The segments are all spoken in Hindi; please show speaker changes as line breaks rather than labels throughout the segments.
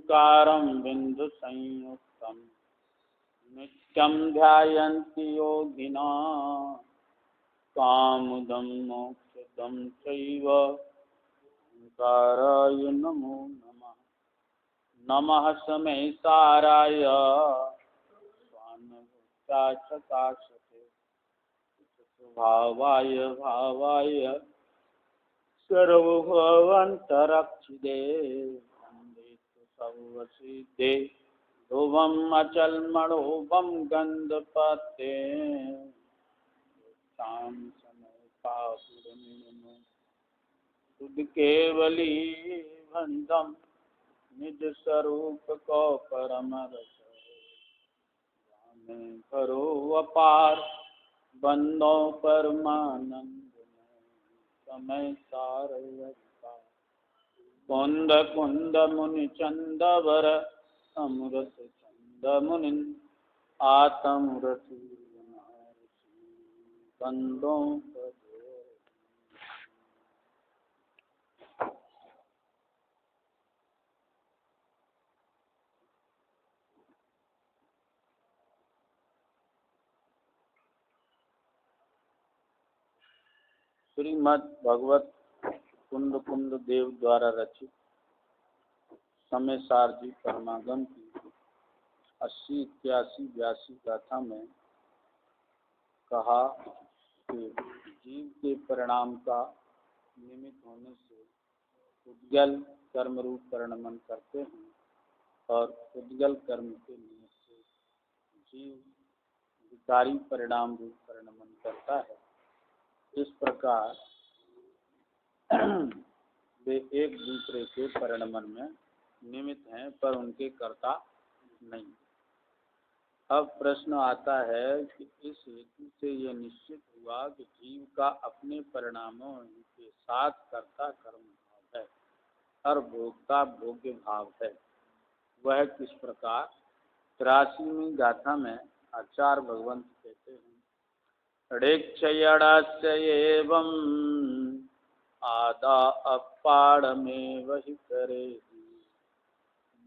ओंकारं बिंदु संयुक्तं नित्यं ध्यायन्ति योगिनः कामदं मोक्षदं चैव ओंकाराय नमो नमः। नमः समेसाराय स्वानभुक्ताचकाशते भावाय भावाय सर्वभवन्तरक्षिदे वन्दे सर्वसिद्धे ध्रुवम् अचलमणोभं गन्धपते तां समयपापुरमिनमो शुद्ध केवली भंडम निज स्वरूप को परम रस जाने करो अपार बंदो परमानंद समय सारयता कुंद कुंद मुनि चंद वर अमृत चंद मुनि आत्म रति बंदों पर श्रीमद् भगवत कुंद कुंद देव द्वारा रचित समय सार जी परमागम की 80, 81, 82 गाथा में कहा कि जीव के परिणाम का निमित्त होने से उद्गल कर्म रूप परिणमन करते हैं और उद्गल कर्म के निमित्त से जीव विकारी परिणाम रूप परिणमन करता है। इस प्रकार वे एक दूसरे के परिणमन में निमित्त हैं पर उनके कर्ता नहीं। अब प्रश्न आता है कि इस हेतु से यह निश्चित हुआ कि जीव का अपने परिणामों के साथ कर्ता कर्म भाव है और भोक्ता भोग्य भाव है। वह किस प्रकार? 83वीं गाथा में आचार्य भगवंत कहते हैं ऋक्षयणस्य एवं आदा अपाड़मेव हि करेहि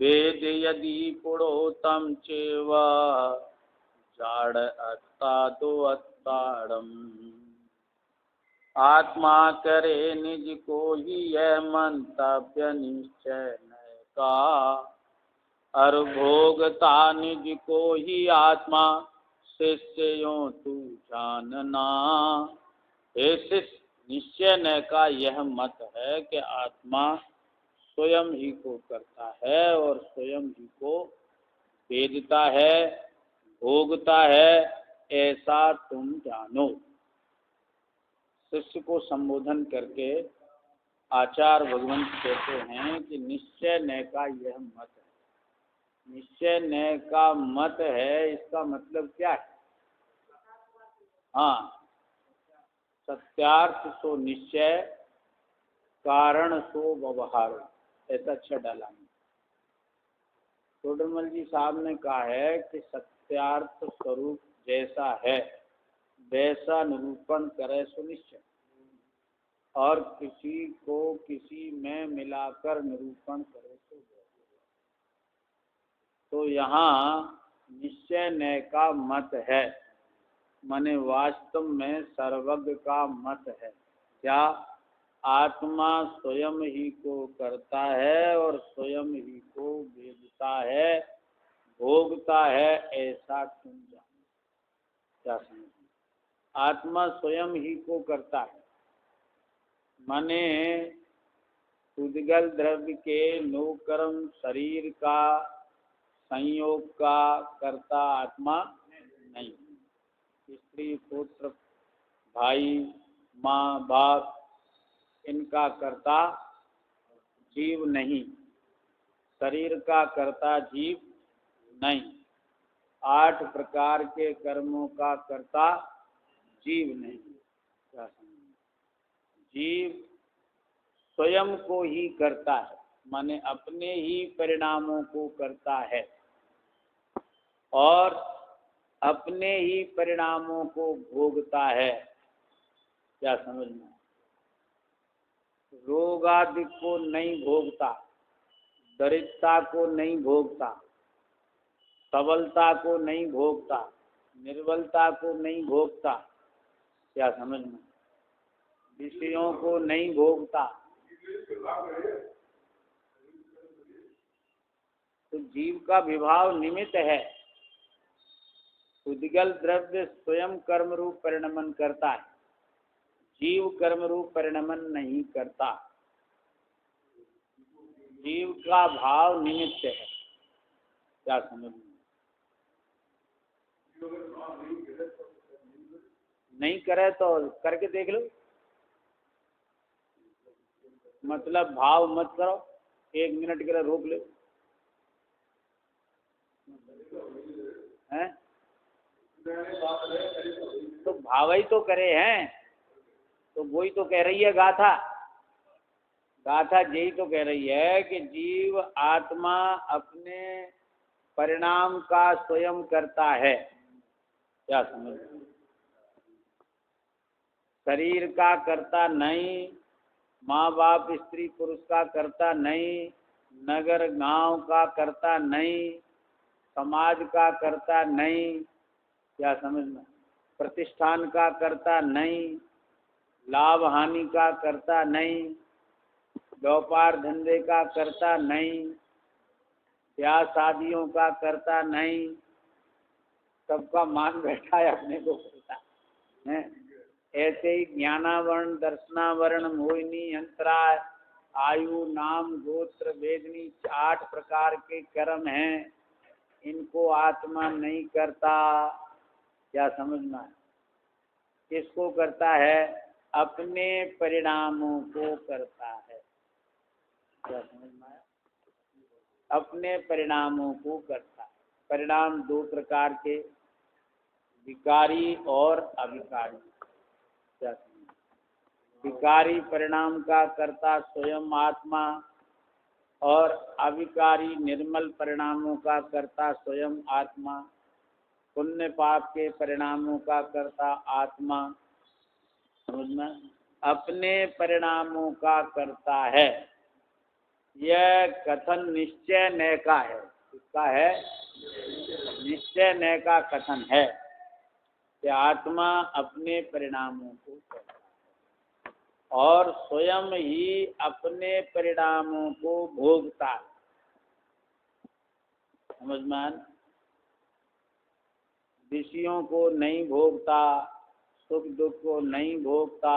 वेद यदि पुरोतम चेव जाड़ अत्तादो अत्ताड़म आत्मा करे निज को ही यह मंतव्य निश्चय न का और भोगता निज को ही आत्मा शिष्यों तू जानना। हे शिष्य, निश्चय न का यह मत है कि आत्मा स्वयं ही को करता है और स्वयं ही को वेदता है, भोगता है, ऐसा तुम जानो। शिष्य को संबोधन करके आचार्य भगवंत कहते हैं कि निश्चय न का यह मत है। निश्चय न का मत है, इसका मतलब क्या है? हाँ, सत्यार्थ सो निश्चय कारण सो व्यवहार, ऐसा अच्छा डाला। टोडरमल जी साहब ने कहा है कि सत्यार्थ स्वरूप जैसा है वैसा निरूपण करे सुनिश्चय और किसी को किसी में मिलाकर निरूपण करे तो यहाँ निश्चय न का मत है, माने वास्तव में सर्वज्ञ का मत है। क्या? आत्मा स्वयं ही को करता है और स्वयं ही को वेदता है, भोगता है, ऐसा तुम जानो। क्या समझ? आत्मा स्वयं ही को करता है, माने उद्गल द्रव्य के नोकर्म शरीर का संयोग का कर्ता आत्मा नहीं। स्त्री पुत्र भाई माँ बाप इनका कर्ता जीव नहीं, शरीर का कर्ता जीव नहीं, 8 प्रकार के कर्मों का कर्ता जीव नहीं। क्या समझ? जीव स्वयं को ही करता है, माने अपने ही परिणामों को करता है और अपने ही परिणामों को भोगता है। क्या समझना? रोग आदि को नहीं भोगता, दरिद्रता को नहीं भोगता, सबलता को नहीं भोगता, निर्बलता को नहीं भोगता, क्या समझ में, विषयों को नहीं भोगता, तो जीव का विभाव निमित्त है। उद्गल द्रव्य स्वयं कर्म रूप परिणमन करता है, जीव कर्म रूप परिणमन नहीं करता। जीव का भाव निमित्त है, क्या समझ में, नहीं करे तो करके देख लो, मतलब भाव मत करो, 1 मिनट के लिए रोक लो, हैं? तो भाव ही तो करे हैं, तो वही तो कह रही है गाथा। गाथा यही तो कह रही है कि जीव आत्मा अपने परिणाम का स्वयं करता है, क्या समझ, शरीर का करता नहीं, माँ बाप स्त्री पुरुष का करता नहीं, नगर गांव का करता नहीं, समाज का करता नहीं, क्या समझ में, प्रतिष्ठान का करता नहीं, लाभ हानि का करता नहीं, व्यापार धंधे का करता नहीं, ब्याह शादियों का करता नहीं, सबका मान बैठा है अपने को करता है। ऐसे ही ज्ञानावरण, दर्शनावरण, मोहिनी, अंतराय, आयु, नाम, गोत्र, वेदनी 8 प्रकार के कर्म हैं, इनको आत्मा नहीं करता, क्या समझना है, किसको करता है, अपने परिणामों को करता है, क्या समझना है, अपने परिणामों को करता है। परिणाम 2 प्रकार के, विकारी और अविकारी, क्या समझना, विकारी परिणाम का करता स्वयं आत्मा, और अविकारी निर्मल परिणामों का करता स्वयं आत्मा, पुण्य पाप के परिणामों का करता आत्मा, समझना, अपने परिणामों का करता है। यह कथन निश्चय नय का है, किसका है, निश्चय नय का कथन है कि आत्मा अपने परिणामों को करता है और स्वयं ही अपने परिणामों को भोगता है, समझ में आया? विषयों को नहीं भोगता, सुख दुख को नहीं भोगता,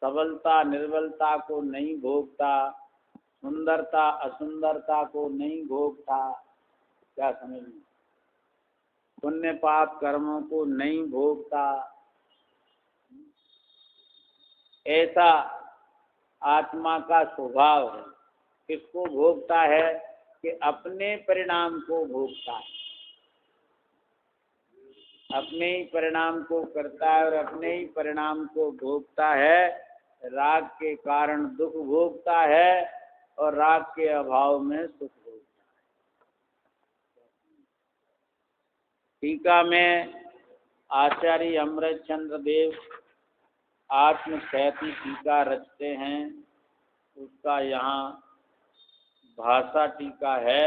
सबलता निर्बलता को नहीं भोगता, सुंदरता असुंदरता को नहीं भोगता, क्या समझ में, पुण्य पाप कर्मों को नहीं भोगता। ऐसा आत्मा का स्वभाव है। किसको भोगता है, कि अपने परिणाम को भोगता है, अपने ही परिणाम को करता है और अपने ही परिणाम को भोगता है। राग के कारण दुख भोगता है और राग के अभाव में सुख भोगता है। टीका में आचार्य अमृतचंद्र देव आत्मख्याति टीका रचते हैं, उसका यहाँ भाषा टीका है।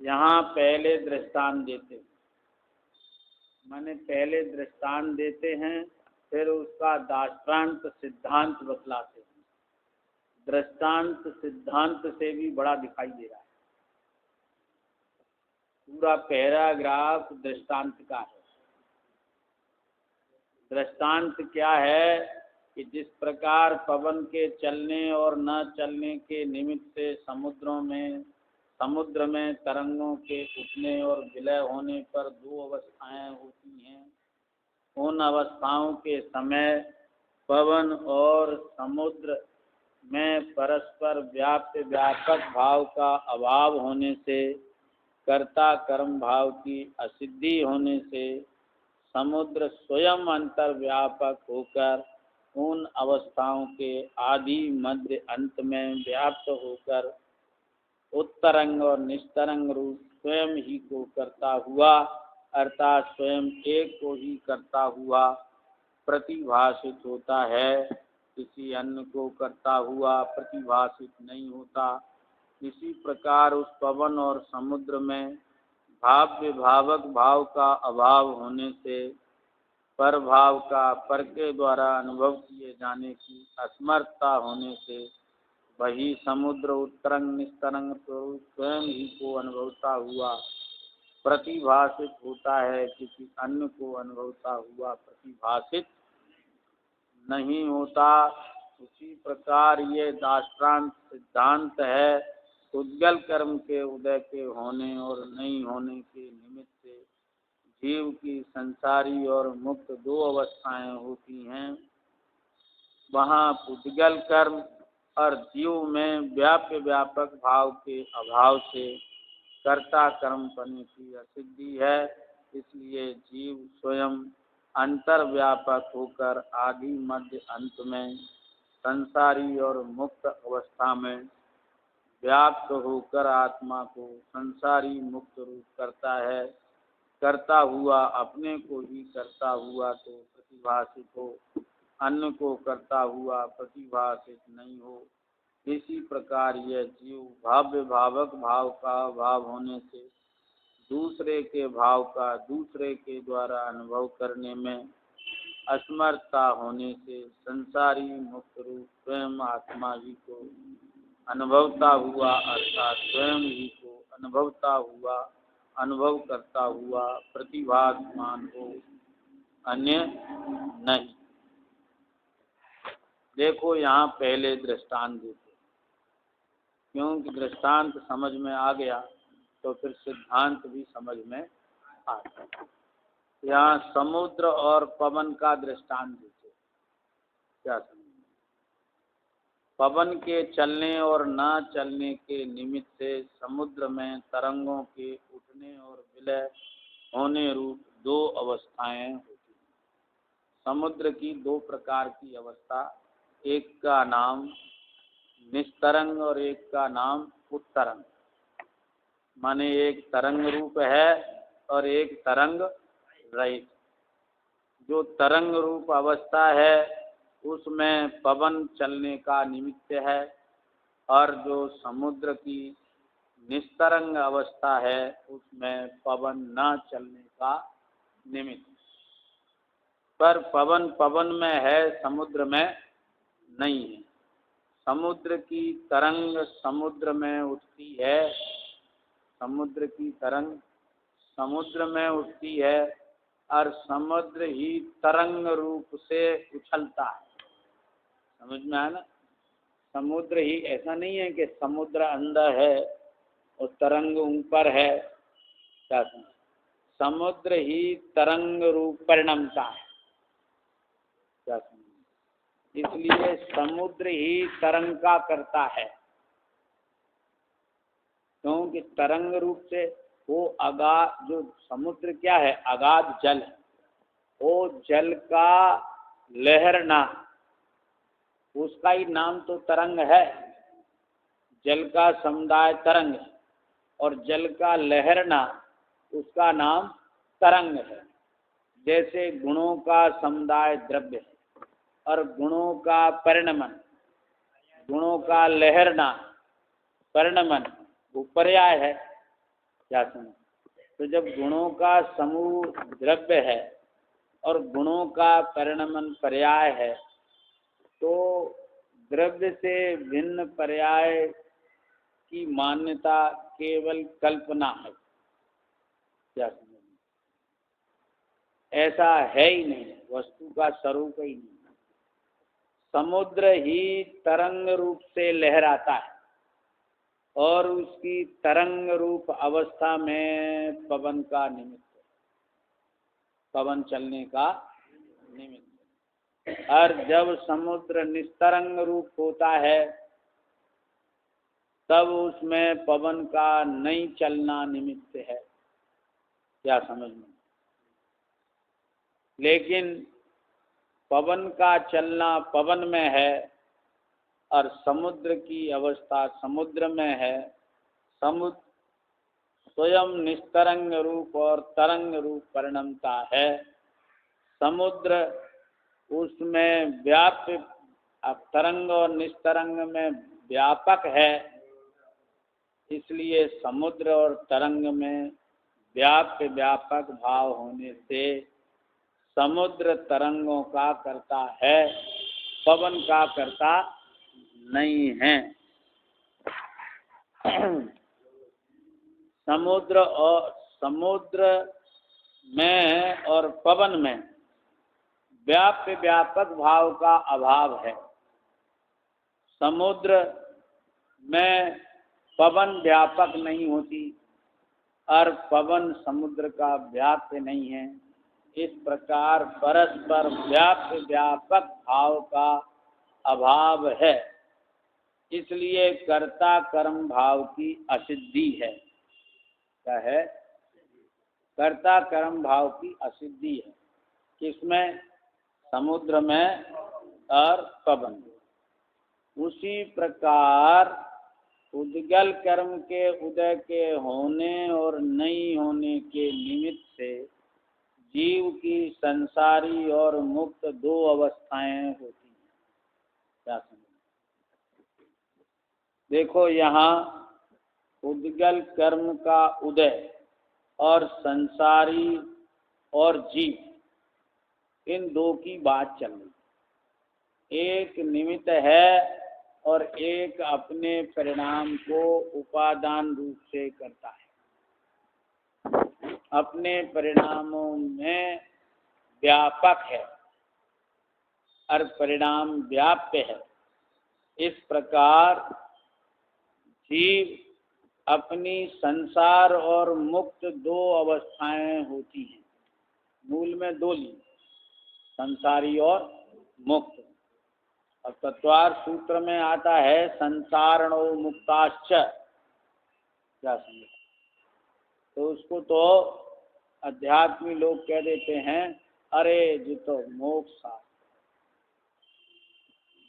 यहाँ पहले दृष्टांत देते हैं, माने पहले दृष्टांत देते हैं, फिर उसका दाष्टान्त सिद्धांत बतलाते हैं। दृष्टांत सिद्धांत से भी बड़ा दिखाई दे रहा है, पूरा पैराग्राफ दृष्टांत का है। दृष्टांत क्या है कि जिस प्रकार पवन के चलने और न चलने के निमित्त से समुद्र में तरंगों के उठने और विलय होने पर 2 अवस्थाएं होती हैं, उन अवस्थाओं के समय पवन और समुद्र में परस्पर व्यापक भाव का अभाव होने से, कर्ता कर्म भाव की असिद्धि होने से, समुद्र स्वयं अंतर्व्यापक होकर उन अवस्थाओं के आदि मध्य अंत में व्याप्त होकर उत्तरंग और निस्तरंग रूप स्वयं ही को करता हुआ, अर्थात स्वयं एक को ही करता हुआ प्रतिभाषित होता है, किसी अन्य को करता हुआ प्रतिभाषित नहीं होता। इसी प्रकार उस पवन और समुद्र में भाव्य भावक भाव का अभाव होने से, पर भाव का पर के द्वारा अनुभव किए जाने की असमर्थता होने से, वही समुद्र उत्तरंग निस्तरंग स्वरूप स्वयं ही को अनुभवता हुआ प्रतिभाषित होता है, किसी अन्य को अनुभवता हुआ प्रतिभाषित नहीं होता। उसी प्रकार ये दाष्टान्त सिद्धांत है। उद्गल कर्म के उदय के होने और नहीं होने के निमित्त से जीव की संसारी और मुक्त दो अवस्थाएं होती हैं। वहाँ उद्गल कर्म और जीव में व्याप्य व्यापक भाव के अभाव से कर्ता कर्म करने की असिद्धि है। इसलिए जीव स्वयं अंतर्व्यापक होकर आदि मध्य अंत में संसारी और मुक्त अवस्था में व्याप्त होकर आत्मा को संसारी मुक्त रूप करता है। करता हुआ अपने को ही करता हुआ तो प्रतिभाषित हो, अन्य को करता हुआ प्रतिभाषित नहीं हो। इसी प्रकार यह जीव भाव्य भावक भाव का अभाव होने से, दूसरे के भाव का दूसरे के द्वारा अनुभव करने में असमर्थता होने से, संसारी मुक्त रूप स्वयं आत्मा ही को अनुभवता हुआ अर्थात स्वयं ही को अनुभवता हुआ अनुभव करता हुआ प्रतिभासमान हो, अन्य नहीं। देखो यहाँ पहले दृष्टांत देते, क्योंकि दृष्टांत समझ में आ गया तो फिर सिद्धांत भी समझ में आ गया। यहाँ समुद्र और पवन का दृष्टांत देते, क्या समझ? पवन के चलने और न चलने के निमित्त से समुद्र में तरंगों के उठने और विलय होने रूप दो अवस्थाएं होती हैं। समुद्र की दो प्रकार की अवस्था, एक का नाम निस्तरंग और एक का नाम उत्तरंग, माने एक तरंग रूप है और एक तरंग रहित। जो तरंग रूप अवस्था है उसमें पवन चलने का निमित्त है, और जो समुद्र की निस्तरंग अवस्था है उसमें पवन न चलने का निमित्त। पर पवन पवन में है, समुद्र में नहीं है। समुद्र की तरंग समुद्र में उठती है, समुद्र की तरंग समुद्र में उठती है और समुद्र ही तरंग रूप से उछलता है। समझ में आया ना? समुद्र ही, ऐसा नहीं है कि समुद्र अंदर है और तरंग ऊपर है। क्या समझ? समुद्र ही तरंग रूप परिणमता है। क्या समझ? इसलिए समुद्र ही तरंग का करता है, क्योंकि तरंग रूप से वो अगाध, जो समुद्र क्या है, अगाध जल है। वो जल का लहरना, उसका ही नाम तो तरंग है। जल का समुदाय तरंग है और जल का लहरना उसका नाम तरंग है। जैसे गुणों का समुदाय द्रव्य है और गुणों का परिणमन, गुणों का लहरना परिणमन वो पर्याय है। क्या समझ? तो जब गुणों का समूह द्रव्य है और गुणों का परिणमन पर्याय है, तो द्रव्य से भिन्न पर्याय की मान्यता केवल कल्पना है। क्या समझ? ऐसा है ही नहीं, वस्तु का स्वरूप ही नहीं। समुद्र ही तरंग रूप से लहराता है और उसकी तरंग रूप अवस्था में पवन का निमित्त, पवन चलने का निमित्त। और जब समुद्र निस्तरंग रूप होता है तब उसमें पवन का नहीं चलना निमित्त है। क्या समझ में? लेकिन पवन का चलना पवन में है और समुद्र की अवस्था समुद्र में है। समुद्र स्वयं निस्तरंग रूप और तरंग रूप परिणमता है। समुद्र उसमें व्याप्य, तरंग और निस्तरंग में व्यापक है इसलिए समुद्र और तरंग में व्याप्य व्यापक भाव होने से समुद्र तरंगों का करता है, पवन का करता नहीं है। समुद्र में और पवन में व्याप्य व्यापक भाव का अभाव है। समुद्र में पवन व्यापक नहीं होती और पवन समुद्र का व्याप्य नहीं है। इस प्रकार परस्पर व्याप्य व्यापक भाव का अभाव है, इसलिए कर्ता कर्म भाव की असिद्धि है। क्या है? कर्ता कर्म भाव की असिद्धि है। किसमें? समुद्र में और पवन में। उसी प्रकार उद्गल कर्म के उदय के होने और नहीं होने के निमित्त से जीव की संसारी और मुक्त दो अवस्थाएं होती हैं। क्या समझ? देखो, यहाँ उद्गल कर्म का उदय और संसारी और जीव, इन दो की बात चल रही। एक निमित्त है और एक अपने परिणाम को उपादान रूप से करता है। अपने परिणामों में व्यापक है और परिणाम व्याप्य है। इस प्रकार जीव अपनी संसार और मुक्त दो अवस्थाएं होती हैं। मूल में दो ली, संसारी और मुक्त। और तत्वार सूत्र में आता है संसारणो मुक्ताश्च। क्या समझे? तो उसको तो अध्यात्मी लोग कह देते हैं, अरे जी तो मोक्ष शास्त्र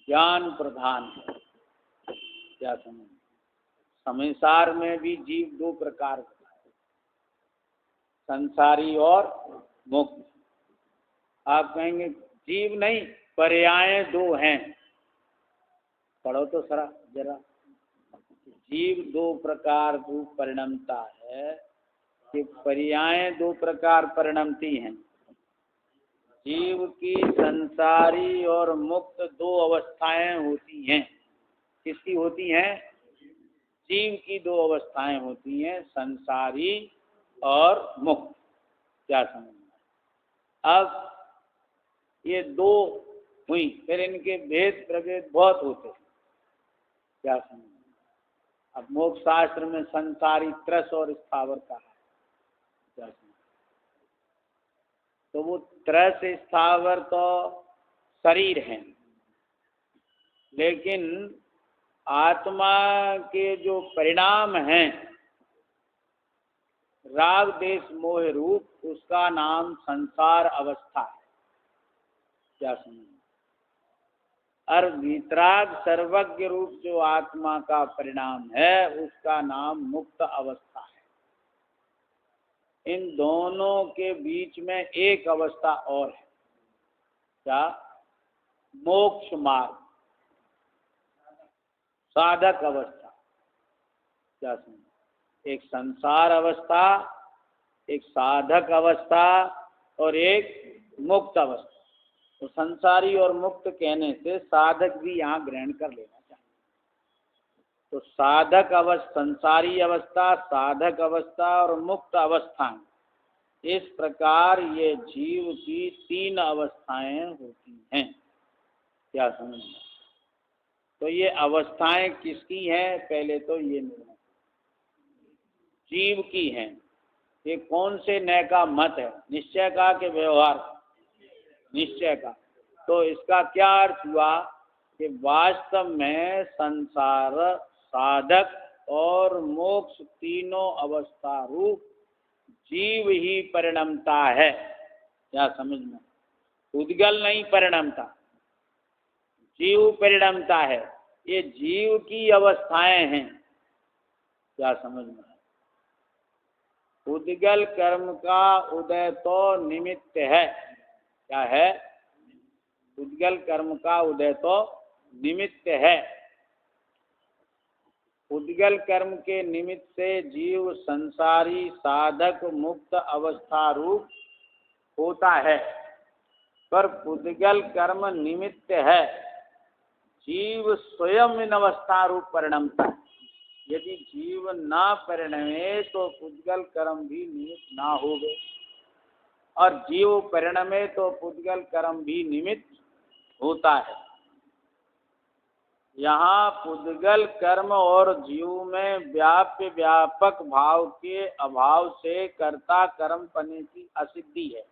ज्ञान प्रधान है। क्या समझ? संसार में भी जीव दो प्रकार का है, संसारी और मुक्त। आप कहेंगे जीव नहीं, पर्याय दो हैं। पढ़ो तो सरा जरा। जीव दो प्रकार दो परिणमता है कि पर्याय दो प्रकार परिणमती हैं। जीव की संसारी और मुक्त दो अवस्थाएं होती हैं। किसकी होती हैं? जीव की दो अवस्थाएं होती हैं, संसारी और मुक्त। क्या समझना? अब ये दो हुई, फिर इनके भेद प्रभेद बहुत होते हैं। क्या समझना? अब मोक्ष शास्त्र में संसारी त्रस और स्थावर कहा है। क्या समझना? तो वो त्रस स्थावर तो शरीर है, लेकिन आत्मा के जो परिणाम हैं राग देश मोह रूप, उसका नाम संसार अवस्था है। क्या समझ? और वितराग सर्वज्ञ रूप जो आत्मा का परिणाम है, उसका नाम मुक्त अवस्था है। इन दोनों के बीच में एक अवस्था और है। क्या? मोक्ष मार्ग, साधक अवस्था। क्या समझ? एक संसार अवस्था, एक साधक अवस्था और एक मुक्त अवस्था। तो संसारी और मुक्त कहने से साधक भी यहाँ ग्रहण कर लेना चाहिए। तो साधक अवस्था, संसारी अवस्था, साधक अवस्था और मुक्त अवस्थाएं, इस प्रकार ये जीव की तीन अवस्थाएं होती हैं। क्या समझना? तो ये अवस्थाएं किसकी हैं? पहले तो ये निर्णय जीव की हैं। ये कौन से नय का मत है? निश्चय का कि व्यवहार? निश्चय का। तो इसका क्या अर्थ हुआ कि वास्तव में संसार, साधक और मोक्ष तीनों अवस्था रूप जीव ही परिणमता है। क्या समझना? उद्गल नहीं परिणमता, जीव परिणमता है। ये जीव की अवस्थाएं हैं। क्या समझना? उद्गल कर्म का उदय तो निमित्त है। क्या है? उद्गल कर्म का उदय तो निमित्त है। उद्गल कर्म के निमित्त से जीव संसारी साधक मुक्त अवस्था रूप होता है, पर उद्गल कर्म निमित्त है, जीव स्वयं इन अवस्था रूप परिणमता है। यदि जीव ना परिणमे तो उद्गल कर्म भी निमित्त ना होवे, और जीव परिणमे तो उद्गल कर्म भी निमित्त होता है। यहाँ पुद्गल कर्म और जीव में व्याप्य व्यापक भाव के अभाव से कर्ता कर्म पने की असिद्धि है।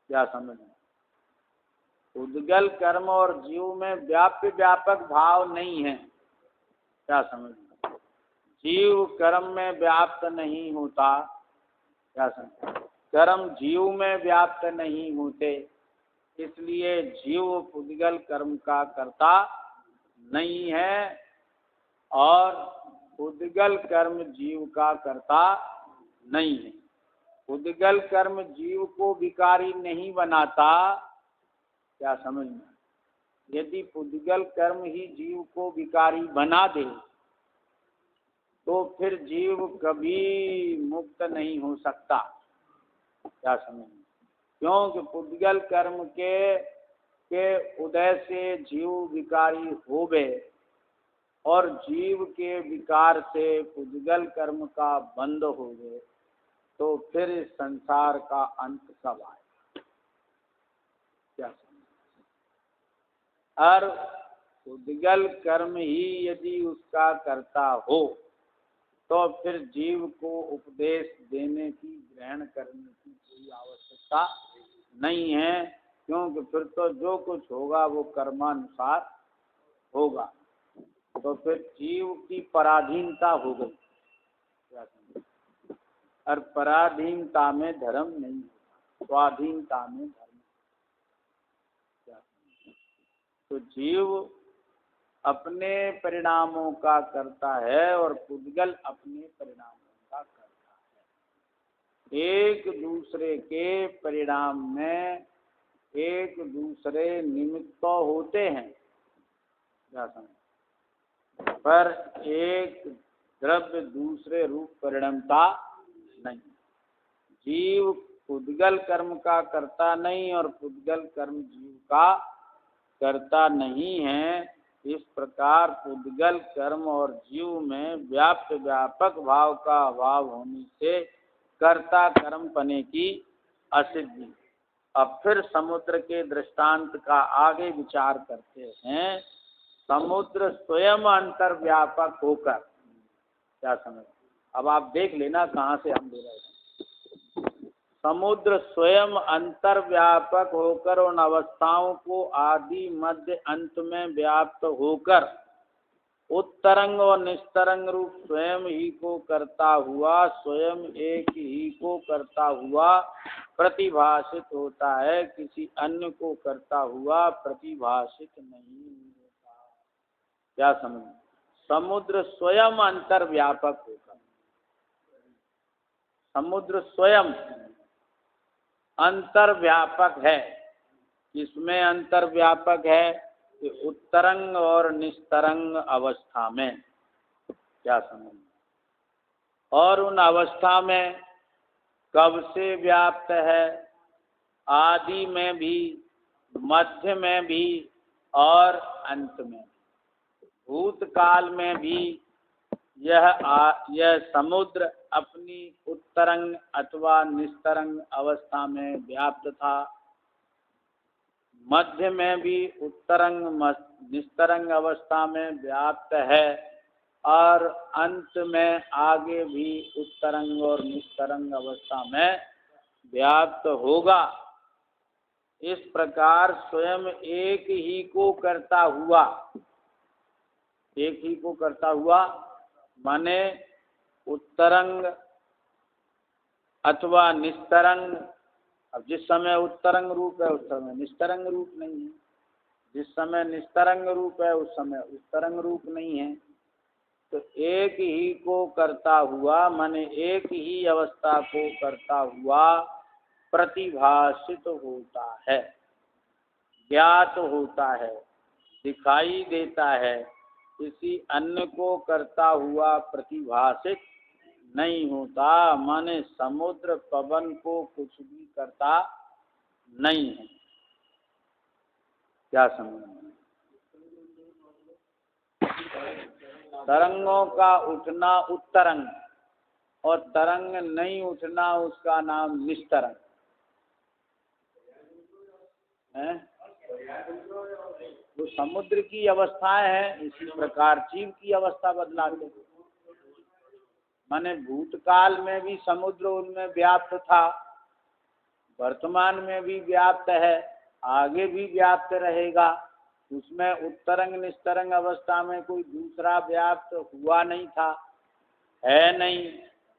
क्या समझ में? पुद्गल कर्म और जीव में व्याप्य व्यापक भाव नहीं है। क्या समझ में? जीव कर्म में व्याप्त नहीं होता। क्या समझ? कर्म जीव में व्याप्त नहीं होते, इसलिए जीव पुद्गल कर्म का कर्ता नहीं है, और उद्गल कर्म जीव का कर्ता नहीं है। उद्गल कर्म जीव को विकारी नहीं बनाता। क्या समझ में? यदि उद्गल कर्म ही जीव को विकारी बना दे तो फिर जीव कभी मुक्त नहीं हो सकता। क्या समझ में? क्योंकि उद्गल कर्म के उदय से जीव विकारी होवे, और जीव के विकार से उद्गल कर्म का बंद होवे, तो फिर इस संसार का अंत कब आए? क्या समझ? और उद्गल कर्म ही यदि उसका कर्ता हो तो फिर जीव को उपदेश देने की, ग्रहण करने की कोई आवश्यकता नहीं है, क्योंकि फिर तो जो कुछ होगा वो कर्मानुसार होगा। तो फिर जीव की पराधीनता हो गई, और पराधीनता में धर्म नहीं होता, स्वाधीनता में धर्म। तो जीव अपने परिणामों का करता है और पुद्गल अपने परिणामों का करता है। एक दूसरे के परिणाम में एक दूसरे निमित्त होते हैं, पर एक द्रव्य दूसरे रूप परिणमता नहीं। जीव पुद्गल कर्म का करता नहीं और पुद्गल कर्म जीव का करता नहीं है। इस प्रकार पुद्गल कर्म और जीव में व्याप्त व्यापक भाव का अभाव होने से कर्ता कर्म पने की असिद्धि। अब फिर समुद्र के दृष्टांत का आगे विचार करते हैं। समुद्र स्वयं अंतर्व्यापक होकर, क्या समझ? अब आप देख लेना कहाँ से हम ले रहे हैं। समुद्र स्वयं अंतर्व्यापक होकर उन अवस्थाओं को आदि मध्य अंत में व्याप्त होकर उत्तरंग और निस्तरंग रूप स्वयं ही को करता हुआ, स्वयं एक ही को करता हुआ प्रतिभाषित होता है, किसी अन्य को करता हुआ प्रतिभाषित नहीं होता। क्या समझ? समुद्र स्वयं अंतर्व्यापक होकर, समुद्र स्वयं अंतर्व्यापक है। किसमें अंतर्व्यापक है? कि उत्तरंग और निस्तरंग अवस्था में। क्या समझ? और उन अवस्था में कब से व्याप्त है? आदि में भी, मध्य में भी और अंत में। भूतकाल में भी यह समुद्र अपनी उत्तरंग अथवा निस्तरंग अवस्था में व्याप्त था। मध्य में भी उत्तरंग निस्तरंग अवस्था में व्याप्त है, और अंत में आगे भी उत्तरंग और निस्तरंग अवस्था में व्याप्त होगा। इस प्रकार स्वयं एक ही को करता हुआ, एक ही को करता हुआ माने उत्तरंग अथवा निस्तरंग। अब जिस समय उत्तरंग रूप है उस समय निस्तरंग रूप नहीं है, जिस समय निस्तरंग रूप है उस समय उत्तरंग रूप नहीं है। तो एक ही को करता हुआ माने एक ही अवस्था को करता हुआ प्रतिभाषित होता है, ज्ञात होता है, दिखाई देता है, किसी अन्य को करता हुआ प्रतिभाषित नहीं होता। माने समुद्र पवन को कुछ भी करता नहीं है। क्या समझ? तरंगों का उठना उत्तरंग और तरंग नहीं उठना उसका नाम निस्तरंग है। तो समुद्र की अवस्थाएं हैं, इसी प्रकार जीव की अवस्था बदलाते हैं। माने भूतकाल में भी समुद्र उनमें व्याप्त था, वर्तमान में भी व्याप्त है, आगे भी व्याप्त रहेगा। उसमें उत्तरंग निस्तरंग अवस्था में कोई दूसरा व्याप्त हुआ नहीं था, है नहीं,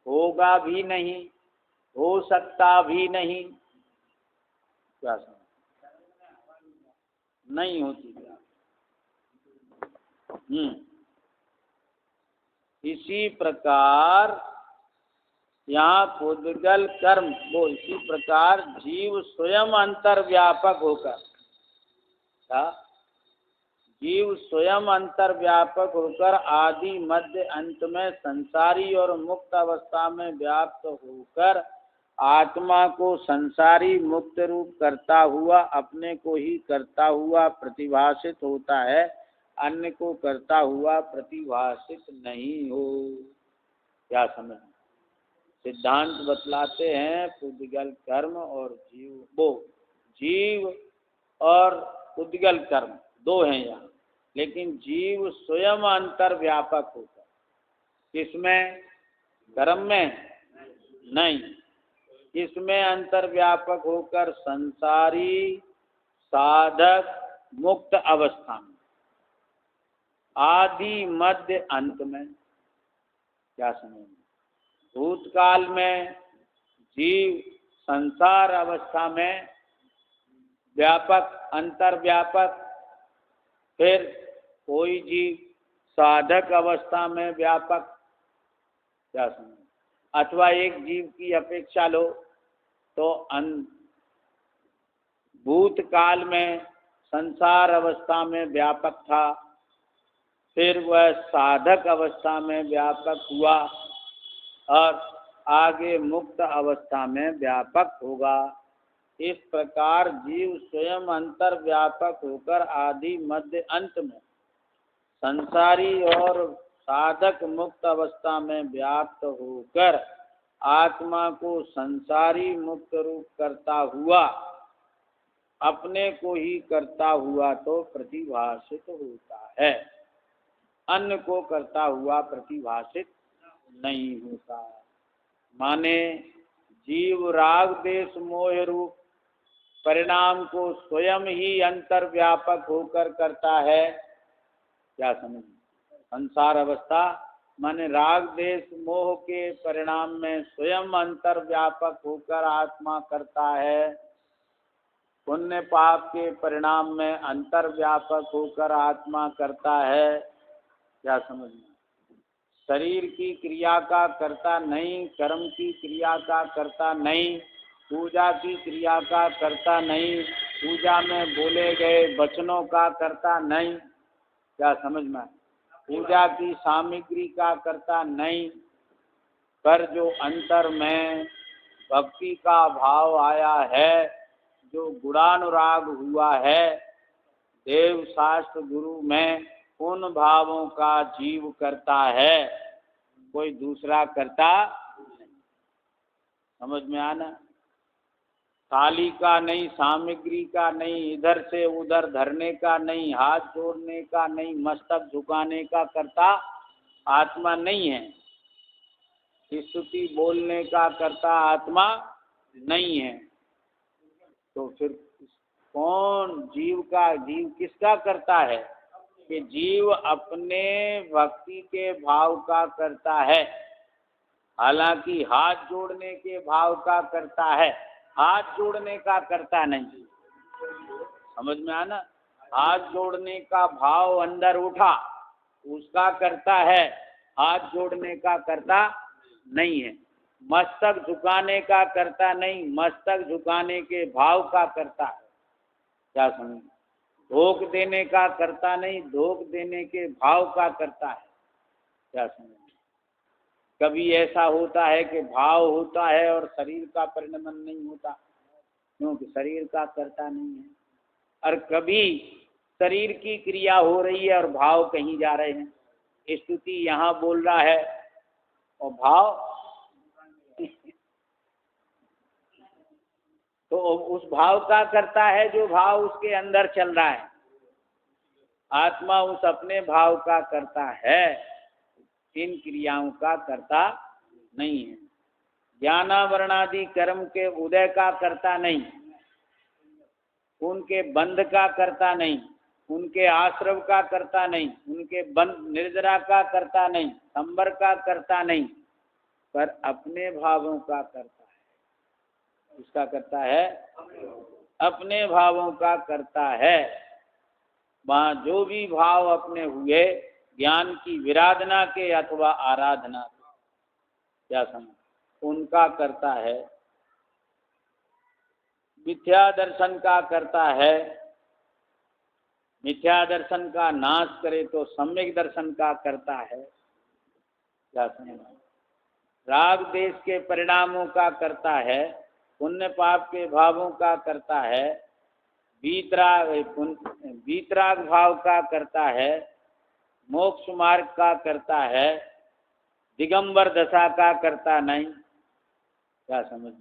होगा भी नहीं, हो सकता भी नहीं। क्या समझ? नहीं होती। इसी प्रकार यहाँ पुद्गल कर्म वो इसी प्रकार जीव स्वयं अंतर्व्यापक होकर, जीव स्वयं अंतर्व्यापक होकर आदि मध्य अंत में संसारी और मुक्त अवस्था में व्याप्त होकर आत्मा को संसारी मुक्त रूप करता हुआ अपने को ही करता हुआ प्रतिभाषित होता है, अन्य को करता हुआ प्रतिभाषित नहीं हो। क्या समझ? सिद्धांत बतलाते हैं पुद्गल कर्म और जीव, वो जीव और पुद्गल कर्म दो हैं यहाँ, लेकिन जीव स्वयं अंतर्व्यापक होता है। किसमें? कर्म में नहीं, इसमें अंतर्व्यापक होकर संसारी साधक मुक्त अवस्था में आदि मध्य अंत में। क्या समझ? भूतकाल में जीव संसार अवस्था में व्यापक अंतर्व्यापक, फिर कोई जीव साधक अवस्था में व्यापक। क्या समझ? अथवा एक जीव की अपेक्षा लो तो भूतकाल में संसार अवस्था में व्यापक था, फिर वह साधक अवस्था में व्यापक हुआ और आगे मुक्त अवस्था में व्यापक होगा। इस प्रकार जीव स्वयं अंतर्व्यापक होकर आदि मध्य अंत में संसारी और साधक मुक्त अवस्था में व्याप्त होकर आत्मा को संसारी मुक्त रूप करता हुआ अपने को ही करता हुआ तो प्रतिभाषित होता है, अन्य को करता हुआ प्रतिभाषित नहीं होता। माने जीव राग देश मोह रूप परिणाम को स्वयं ही अंतर्व्यापक होकर करता है। क्या समझ? संसार अवस्था माने राग देश मोह के परिणाम में स्वयं अंतर्व्यापक होकर आत्मा करता है, पुण्य पाप के परिणाम में अंतर्व्यापक होकर आत्मा करता है। क्या समझना? शरीर की क्रिया का करता नहीं, कर्म की क्रिया का करता नहीं, पूजा की क्रिया का करता नहीं, पूजा में बोले गए वचनों का करता नहीं। क्या समझ में? पूजा की सामग्री का करता नहीं, पर जो अंतर में भक्ति का भाव आया है, जो गुणानुराग हुआ है देव शास्त्र गुरु में, उन भावों का जीव करता है, कोई दूसरा करता नहीं। समझ में आना? थाली का नहीं, सामग्री का नहीं, इधर से उधर धरने का नहीं, हाथ जोड़ने का नहीं, मस्तक झुकाने का करता आत्मा नहीं है। स्तुति बोलने का करता आत्मा नहीं है। तो फिर कौन जीव किसका करता है? कि जीव अपने भक्ति के भाव का करता है, हालांकि हाथ जोड़ने के भाव का करता है, हाथ जोड़ने का करता नहीं। समझ में आना? हाथ जोड़ने का भाव अंदर उठा उसका करता है, हाथ जोड़ने का करता नहीं है। मस्तक झुकाने का करता नहीं, मस्तक झुकाने के भाव का करता है। क्या समझ? धोख देने का करता नहीं, धोख देने के भाव का करता है। क्या समझ? कभी ऐसा होता है कि भाव होता है और शरीर का परिणमन नहीं होता, क्योंकि शरीर का करता नहीं है। और कभी शरीर की क्रिया हो रही है और भाव कहीं जा रहे हैं। स्तुति यहाँ बोल रहा है और भाव तो उस भाव का करता है जो भाव उसके अंदर चल रहा है। आत्मा उस अपने भाव का करता है, इन क्रियाओं का करता नहीं है। ज्ञानावरणादि कर्म के उदय का करता नहीं, उनके बंध का करता नहीं, उनके आश्रव का करता नहीं, उनके बंध निर्जरा का करता नहीं, संबर का करता नहीं, पर अपने भावों का करता है। उसका करता है, अपने भावों का करता है। वहाँ जो भी भाव अपने हुए, ज्ञान की विराधना के अथवा आराधना के, क्या समझ, उनका करता है। मिथ्या दर्शन का करता है, मिथ्या दर्शन का नाश करे तो सम्यक दर्शन का करता है। क्या समझ? राग देश के परिणामों का करता है, पुण्य पाप के भावों का करता है, वीतराग भाव का करता है, मोक्ष मार्ग का करता है, दिगंबर दशा का करता नहीं। क्या समझ?